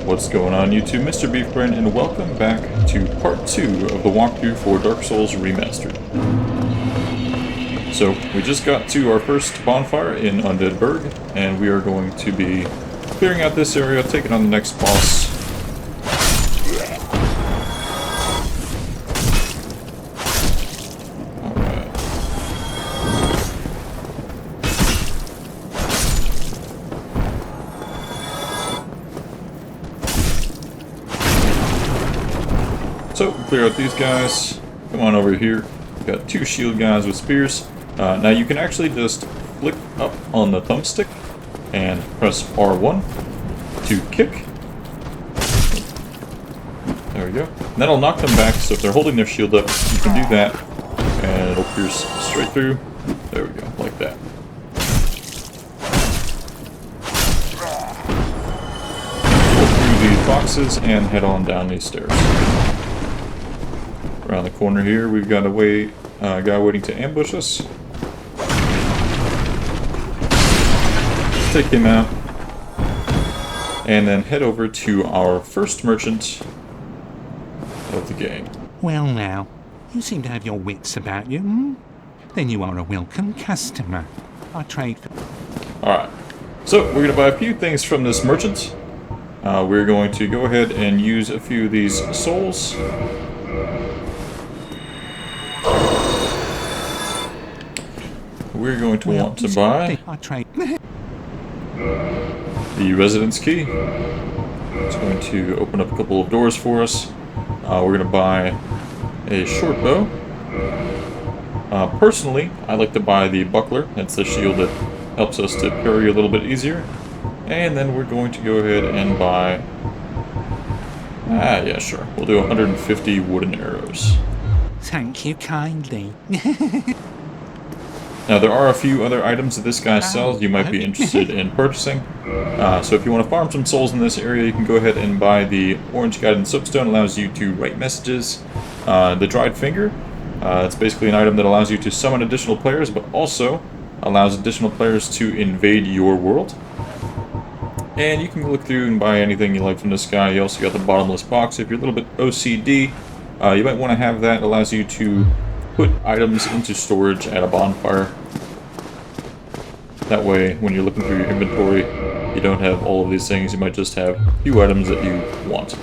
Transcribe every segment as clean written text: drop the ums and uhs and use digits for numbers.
What's going on YouTube? MrBeefBrain, and welcome back to part 2 of the walkthrough for Darksouls Remastered. So, we just got to our first bonfire in Undead Burg, and we are going to be clearing out this area, taking on the next boss. So, clear out these guys. Come on over here. We've got 2 shield guys with spears. Now you can actually just flick up on the thumbstick and press R1 to kick. There we go. And that'll knock them back, so if they're holding their shield up, you can do that, and it'll pierce straight through. There we go, like that. Pull through these boxes and head on down these stairs. Around the corner here, we've got a guy waiting to ambush us. Take him out, and then head over to our first merchant of the game. Well now, you seem to have your wits about you, hmm? Then you are a welcome customer. I trade for... Alright, so we're going to buy a few things from this merchant. We're going to go ahead and use a few of these souls. We're going to want to buy the residence key. It's going to open up a couple of doors for us. We're going to buy a short bow. Personally, I like to buy the buckler. That's the shield that helps us to parry a little bit easier. And then we're going to go ahead and buy... yeah, sure. We'll do 150 wooden arrows. Thank you kindly. Now, there are a few other items that this guy sells you might be interested in purchasing. So if you want to farm some souls in this area, you can go ahead and buy the orange guided soapstone. It allows you to write messages. The dried finger, it's basically an item that allows you to summon additional players, but also allows additional players to invade your world. And you can look through and buy anything you like from this guy. You also got the bottomless box. If you're a little bit OCD, you might want to have that. It allows you to put items into storage at a bonfire. That way, when you're looking through your inventory, you don't have all of these things. You might just have a few items that you want.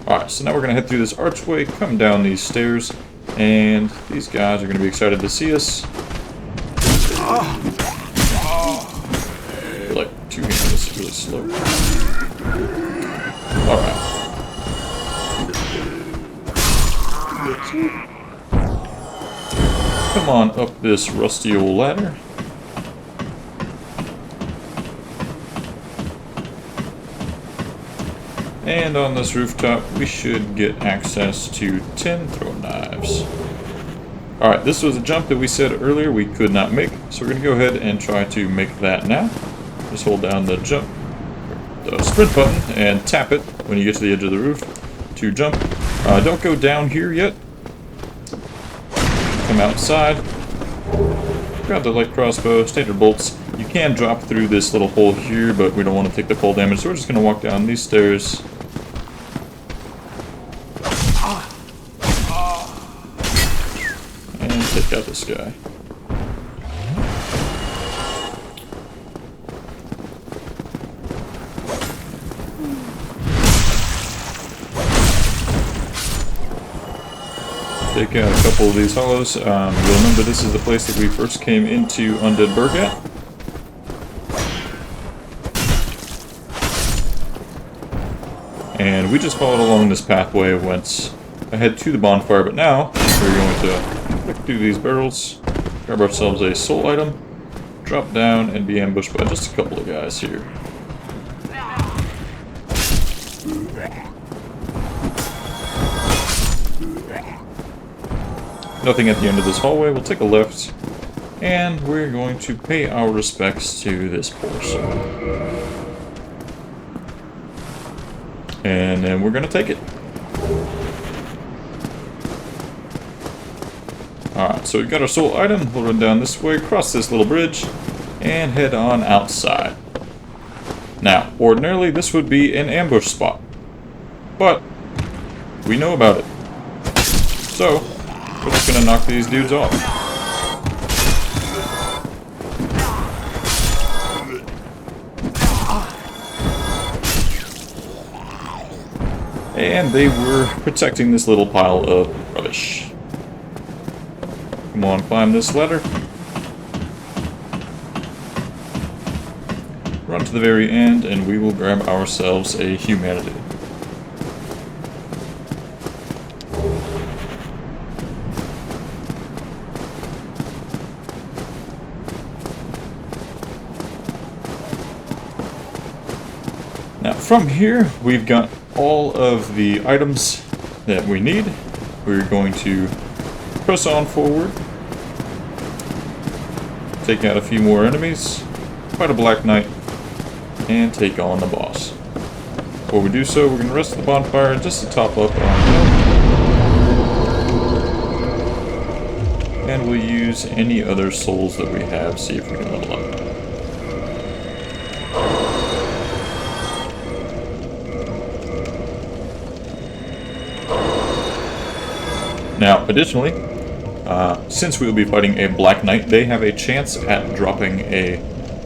Alright, so now we're going to head through this archway, come down these stairs, and these guys are going to be excited to see us. You're like two-handed, this is really slow. Alright. Come on up this rusty old ladder. And on this rooftop, we should get access to 10 throwing knives. Alright, this was a jump that we said earlier we could not make, so we're going to go ahead and try to make that now. Just hold down the sprint button and tap it when you get to the edge of the roof to jump. Don't go down here yet. Come outside, grab the light crossbow, standard bolts. You can drop through this little hole here, but we don't want to take the fall damage, so we're just going to walk down these stairs. And take out this guy. Take out a couple of these hollows. You'll remember this is the place that we first came into Undead Burg at. And we just followed along this pathway, went ahead to the bonfire, but now we're going to click through these barrels, grab ourselves a soul item, drop down, and be ambushed by just a couple of guys here. Nothing at the end of this hallway. We'll take a left, and we're going to pay our respects to this person. And then we're going to take it. Alright, so we've got our soul item. We'll run down this way, cross this little bridge, and head on outside. Now, ordinarily this would be an ambush spot, but we know about it. So, we're just gonna knock these dudes off. And they were protecting this little pile of rubbish. Come on, climb this ladder. Run to the very end, and we will grab ourselves a humanity. Now, from here, we've got all of the items that we need. We're going to press on forward, take out a few more enemies, fight a Black Knight, and take on the boss. Before we do so, we're going to rest the bonfire just to top up our health. And we'll use any other souls that we have, see if we can level up. Now, additionally, since we will be fighting a Black Knight, they have a chance at dropping a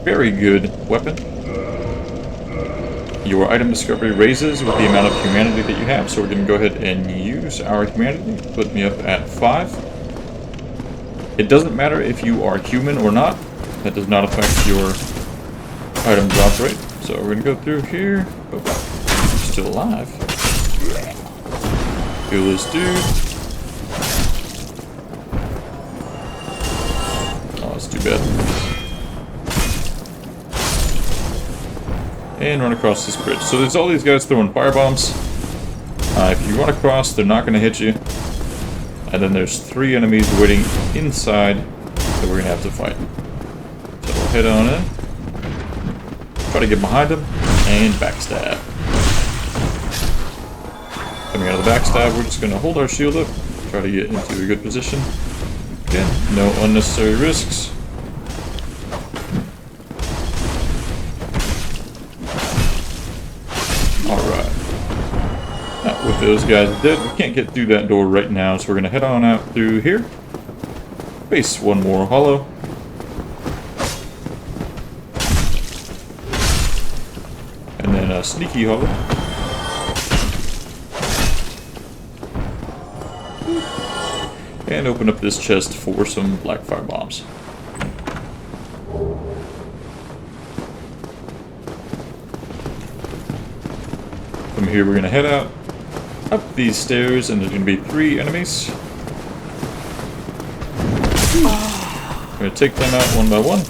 very good weapon. Your item discovery raises with the amount of humanity that you have, so we're going to go ahead and use our humanity. Put me up at 5. It doesn't matter if you are human or not. That does not affect your item drop rate. So we're going to go through here. Oh, still alive. Kill this dude. That's too bad. And run across this bridge. So there's all these guys throwing firebombs. If you run across, they're not going to hit you. And then there's 3 enemies waiting inside that we're going to have to fight. So we'll head on in. Try to get behind them and backstab. Coming out of the backstab, we're just going to hold our shield up. Try to get into a good position. Again, no unnecessary risks. Alright. Now, with those guys dead, we can't get through that door right now, so we're going to head on out through here. Face one more hollow. And then a sneaky hollow. And open up this chest for some black fire bombs. From here we're going to head out up these stairs, and there's going to be 3 enemies. We're going to take them out one by one.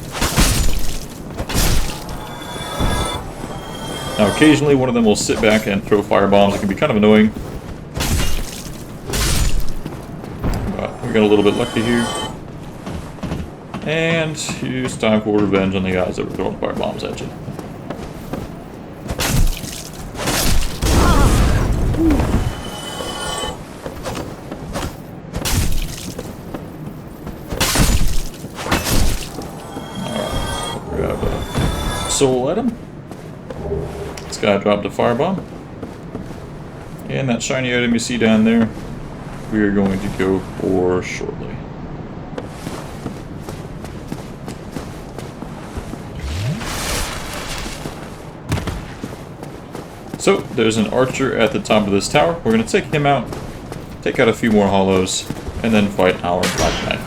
Now occasionally one of them will sit back and throw fire bombs. It can be kind of annoying. We got a little bit lucky here. And it's time for revenge on the guys that were throwing fire bombs at you. Alright, grab a soul item. This guy dropped a firebomb. And that shiny item you see down there, we are going to go for shortly. So, there's an archer at the top of this tower. We're going to take him out, take out a few more hollows, and then fight our Black Knight.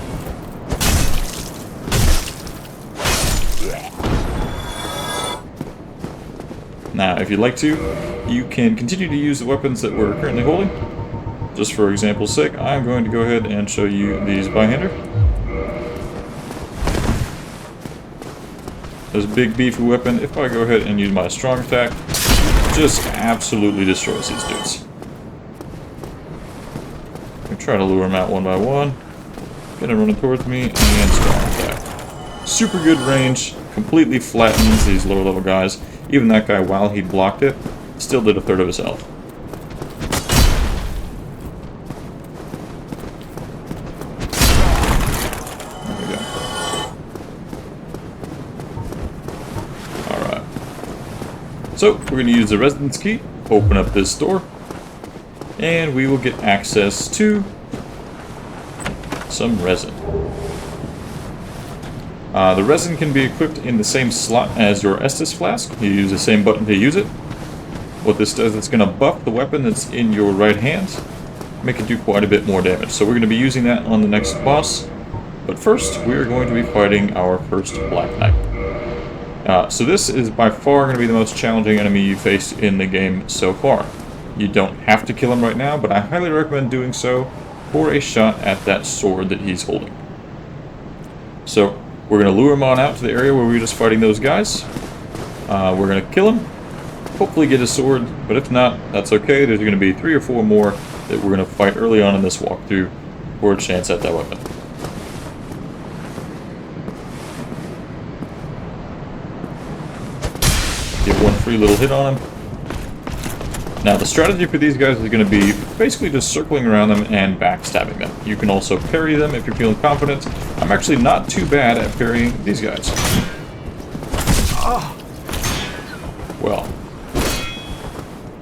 Now, if you'd like to, you can continue to use the weapons that we're currently holding. Just for example's sake, I'm going to go ahead and show you these by-hander. This big beefy weapon, if I go ahead and use my strong attack, just absolutely destroys these dudes. I'm trying to lure them out one by one. Gonna run towards me, and strong attack. Super good range, completely flattens these lower level guys. Even that guy, while he blocked it, still did 1/3 of his health. So, we're going to use the residence key, open up this door, and we will get access to some resin. The resin can be equipped in the same slot as your Estus flask. You use the same button to use it. What this does, it's going to buff the weapon that's in your right hand, make it do quite a bit more damage. So we're going to be using that on the next boss. But first, we are going to be fighting our first Black Knight. So this is by far going to be the most challenging enemy you faced in the game so far. You don't have to kill him right now, but I highly recommend doing so for a shot at that sword that he's holding. So we're going to lure him on out to the area where we were just fighting those guys. We're going to kill him, hopefully get his sword, but if not, that's okay. There's going to be 3 or 4 more that we're going to fight early on in this walkthrough for a chance at that weapon. Get one free little hit on him. Now the strategy for these guys is going to be basically just circling around them and backstabbing them. You can also parry them if you're feeling confident. I'm actually not too bad at parrying these guys. Well,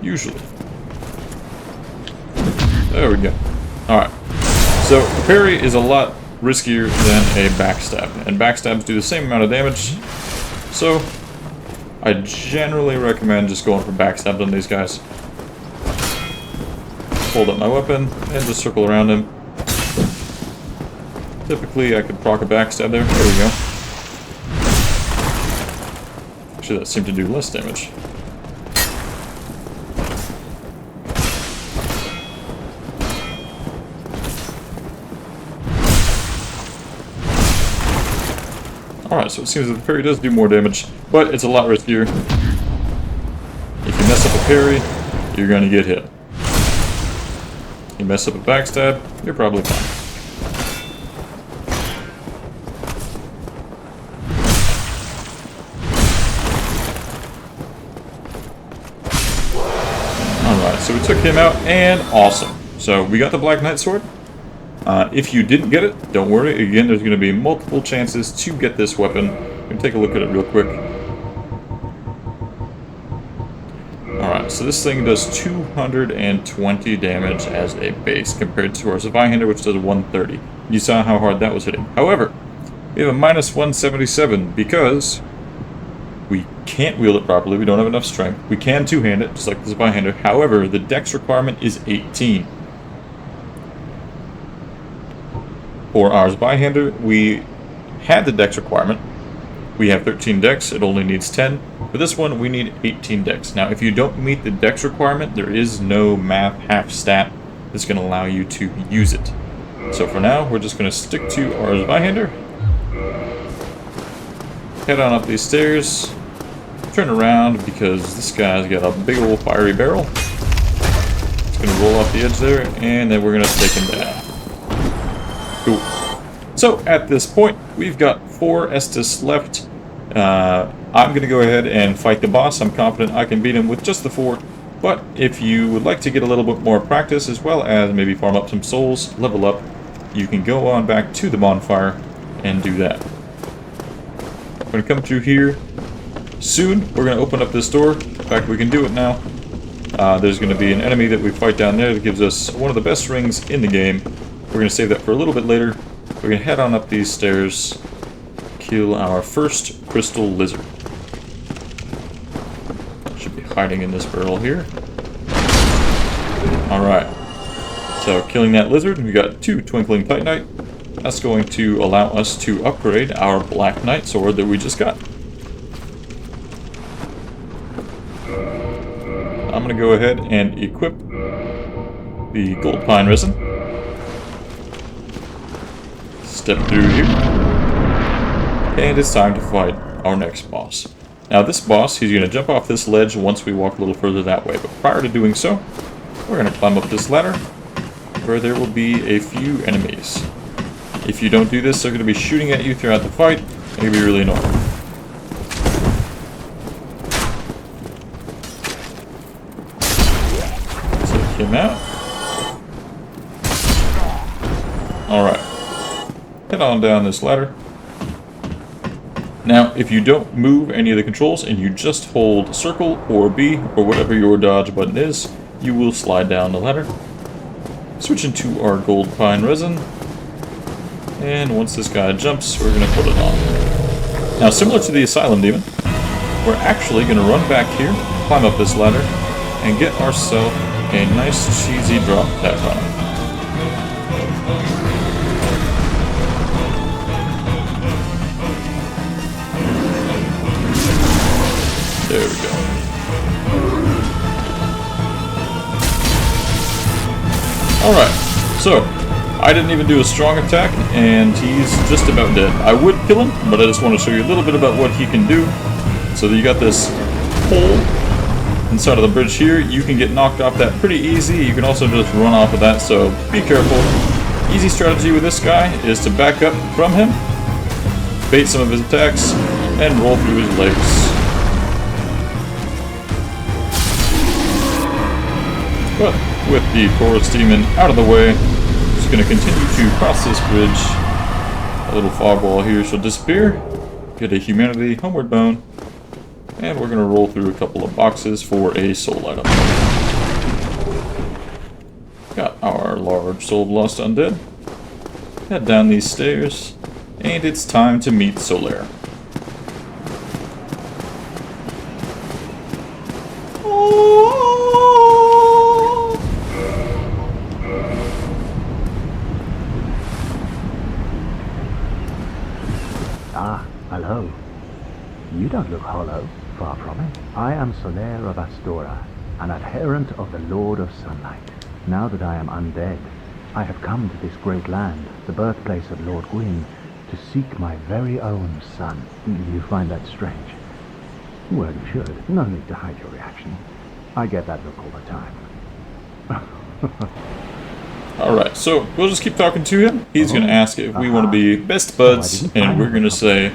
usually. There we go. Alright. So a parry is a lot riskier than a backstab. And backstabs do the same amount of damage. So I generally recommend just going for backstabs on these guys. Hold up my weapon and just circle around him. Typically I could proc a backstab there. There we go. Actually that seemed to do less damage. Alright, so it seems that the parry does do more damage, but it's a lot riskier. If you mess up a parry, you're going to get hit. You mess up a backstab, you're probably fine. Alright, so we took him out, and awesome. So we got the Black Knight sword. If you didn't get it, don't worry. Again, there's going to be multiple chances to get this weapon. We're going to take a look at it real quick. Alright, so this thing does 220 damage as a base compared to our Zweihander, which does 130. You saw how hard that was hitting. However, we have a minus 177 because we can't wield it properly. We don't have enough strength. We can two-hand it, just like the Zweihander. However, the dex requirement is 18. For our Zweihander, we had the dex requirement. We have 13 dex, it only needs 10. For this one, we need 18 dex. Now, if you don't meet the dex requirement, there is no math half stat that's going to allow you to use it. So for now, we're just going to stick to our Zweihander. Head on up these stairs. Turn around because this guy's got a big old fiery barrel. It's going to roll off the edge there, and then we're going to take him down. Cool. So at this point, we've got 4 Estus left. I'm going to go ahead and fight the boss. I'm confident I can beat him with just the 4. But if you would like to get a little bit more practice, as well as maybe farm up some souls, level up, you can go on back to the bonfire and do that. We're going to come through here soon. We're going to open up this door. In fact, we can do it now. There's going to be an enemy that we fight down there that gives us one of the best rings in the game. We're going to save that for a little bit later. We're going to head on up these stairs, kill our first crystal lizard. Should be hiding in this barrel here. Alright. So, killing that lizard, we got 2 Twinkling Titanite. That's going to allow us to upgrade our Black Knight sword that we just got. I'm going to go ahead and equip the Gold Pine Resin. Step through here, and it's time to fight our next boss. Now this boss, he's going to jump off this ledge once we walk a little further that way, but prior to doing so, we're going to climb up this ladder, where there will be a few enemies. If you don't do this, they're going to be shooting at you throughout the fight, and it can be really annoying. Take him out. Alright. Head on down this ladder. Now, if you don't move any of the controls and you just hold circle or B or whatever your dodge button is, you will slide down the ladder. Switch into our gold pine resin. And once this guy jumps, we're going to put it on. Now, similar to the Asylum Demon, we're actually going to run back here, climb up this ladder, and get ourselves a nice cheesy drop tap on it. There we go. Alright, so I didn't even do a strong attack, and he's just about dead. I would kill him, but I just want to show you a little bit about what he can do. So you got this hole inside of the bridge here. You can get knocked off that pretty easy. You can also just run off of that, so be careful. Easy strategy with this guy is to back up from him, bait some of his attacks, and roll through his legs. But with the Forest Demon out of the way, I'm just going to continue to cross this bridge. A little fog wall here shall disappear. Get a Humanity Homeward Bone. And we're going to roll through a couple of boxes for a soul item. Got our large soul lost undead. Head down these stairs. And it's time to meet Solaire. Hello. You don't look hollow, far from it. I am Solaire of Astora, an adherent of the Lord of Sunlight. Now that I am undead, I have come to this great land, the birthplace of Lord Gwyn, to seek my very own son. You find that strange? Well, you should. No need to hide your reaction. I get that look all the time. Alright, so we'll just keep talking to him. He's going to ask if we want to be best buds, and we're going to say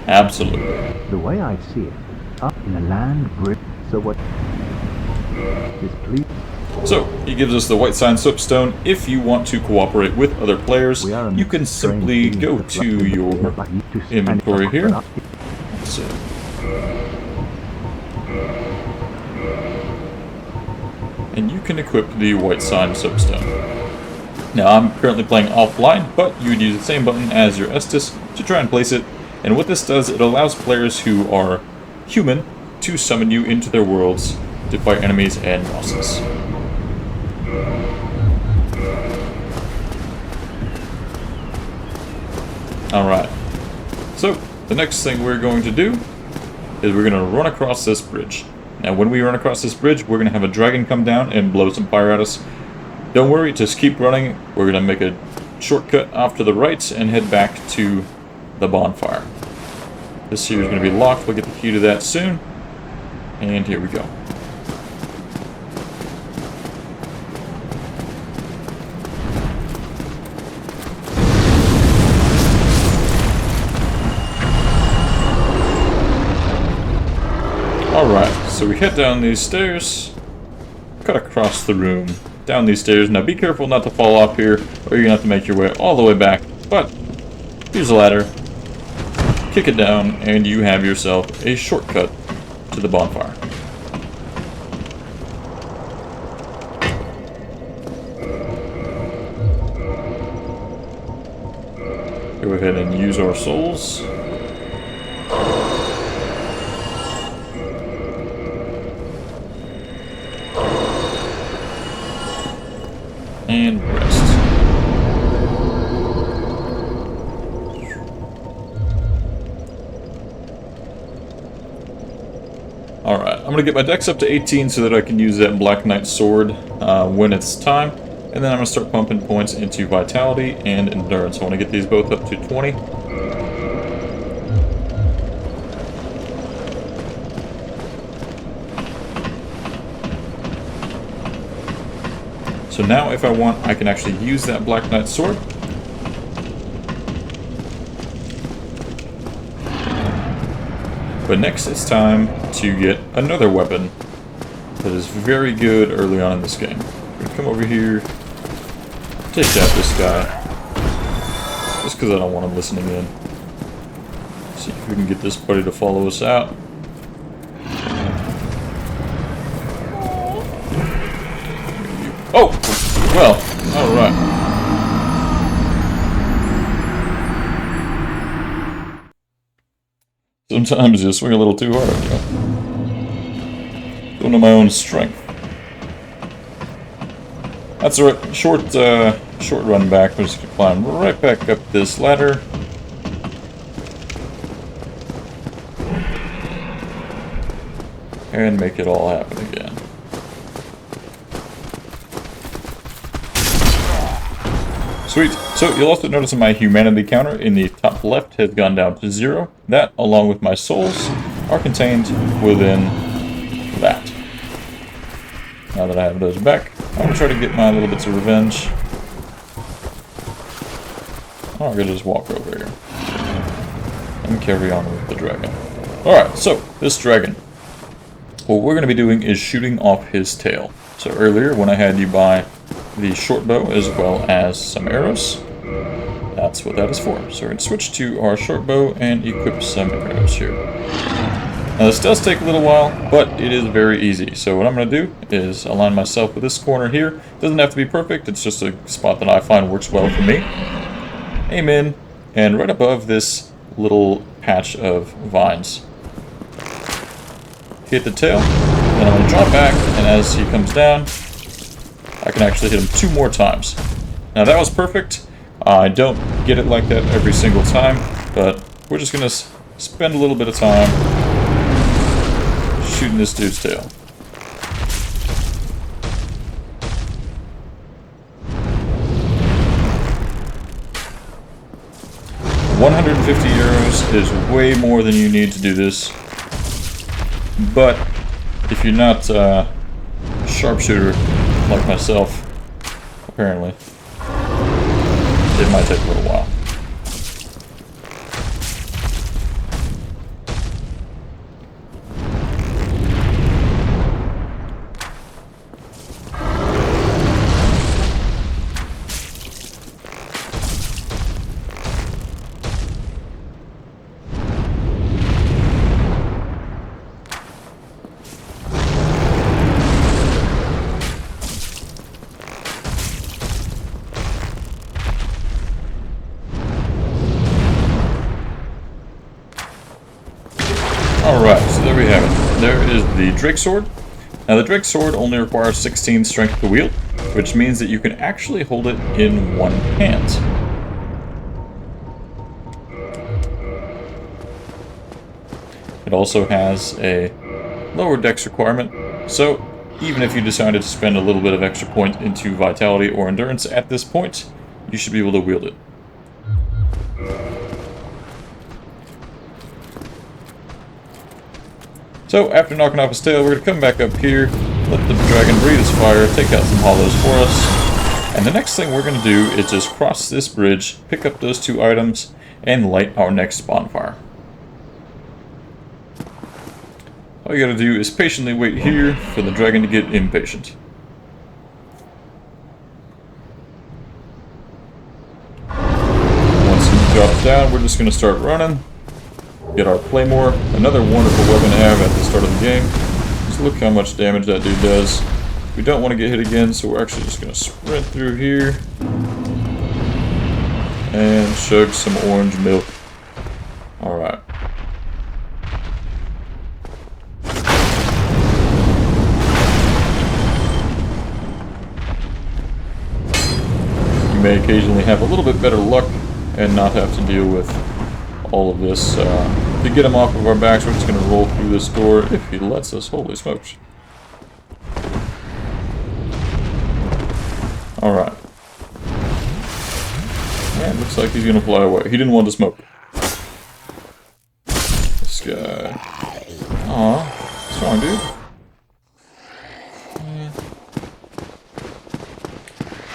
absolutely. The way I see it, up in a land bridge. So what is please? So, he gives us the white sign soapstone. If you want to cooperate with other players, you can simply go to your inventory here. So, and you can equip the white sign soapstone. Now, I'm currently playing offline, but you would use the same button as your Estus to try and place it. And what this does, it allows players who are human to summon you into their worlds to fight enemies and bosses. Alright, so the next thing we're going to do is we're going to run across this bridge. Now when we run across this bridge, we're going to have a dragon come down and blow some fire at us. Don't worry, just keep running. We're going to make a shortcut off to the right and head back to the bonfire. This here is going to be locked. We'll get the key to that soon. And here we go. Alright, so we head down these stairs, cut across the room, down these stairs. Now be careful not to fall off here, or you're going to have to make your way all the way back. But here's a ladder. Kick it down, and you have yourself a shortcut to the bonfire. Go ahead and use our souls. And rest. Alright, I'm going to get my dex up to 18 so that I can use that Black Knight sword when it's time. And then I'm going to start pumping points into Vitality and Endurance. I want to get these both up to 20. So now if I want, I can actually use that Black Knight sword. But next it's time to get another weapon that is very good early on in this game. We're gonna come over here, take out this guy, just because I don't want him listening in. See if we can get this buddy to follow us out. Oh! Well, Alright. Sometimes you swing a little too hard, you know. Don't know my own strength. That's alright. Short run back. We're just gonna climb right back up this ladder. And make it all happen again. Sweet. So you'll also notice that my humanity counter in the top left has gone down to 0. That, along with my souls, are contained within that. Now that I have those back, I'm going to try to get my little bits of revenge. I'm going to just walk over here. And carry on with the dragon. Alright, so, this dragon. What we're going to be doing is shooting off his tail. So earlier, when I had you buy the short bow as well as some arrows, that's what that is for. So we're going to switch to our short bow and equip some arrows here. Now this does take a little while, but it is very easy. So what I'm going to do is align myself with this corner here. It doesn't have to be perfect, it's just a spot that I find works well for me. Aim in, and right above this little patch of vines. Hit the tail, then I'm going to drop back, and as he comes down, I can actually hit him 2 more times. Now that was perfect. I don't get it like that every single time, but we're just going to spend a little bit of time shooting this dude's tail. €150 is way more than you need to do this. But if you're not a sharpshooter like myself, apparently, it might take a little while. Alright, so there we have it. There is the Drake Sword. Now the Drake Sword only requires 16 strength to wield, which means that you can actually hold it in one hand. It also has a lower dex requirement, so even if you decided to spend a little bit of extra point into vitality or endurance at this point, you should be able to wield it. So, after knocking off his tail, we're going to come back up here, let the dragon breathe his fire, take out some hollows for us, and the next thing we're going to do is just cross this bridge, pick up those 2 items, and light our next bonfire. All you got to do is patiently wait here for the dragon to get impatient. Once he drops down, we're just going to start running. Get our claymore, another wonderful weapon to have at the start of the game. Just look how much damage that dude does. We don't want to get hit again, so we're actually just going to sprint through here and chug some orange milk. Alright. You may occasionally have a little bit better luck and not have to deal with all of this. To get him off of our backs, we're just going to roll through this door if he lets us. Holy smokes. Alright. And looks like he's going to fly away. He didn't want to smoke. This guy. Aw. What's wrong, dude?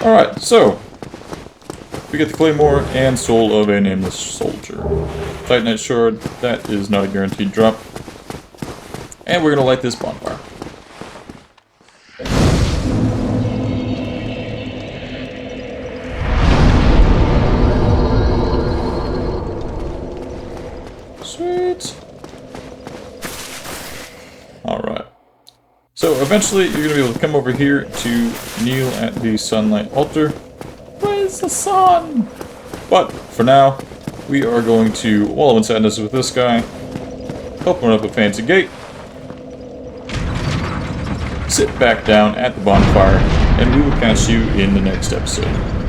Alright, so we get the claymore and soul of a nameless soldier. Titanite shard, that is not a guaranteed drop. And we're gonna light this bonfire. Sweet. Alright. So eventually you're gonna be able to come over here to kneel at the sunlight altar. It's the sun! But, for now, we are going to wallow in sadness with this guy, open up a fancy gate, sit back down at the bonfire, and we will catch you in the next episode.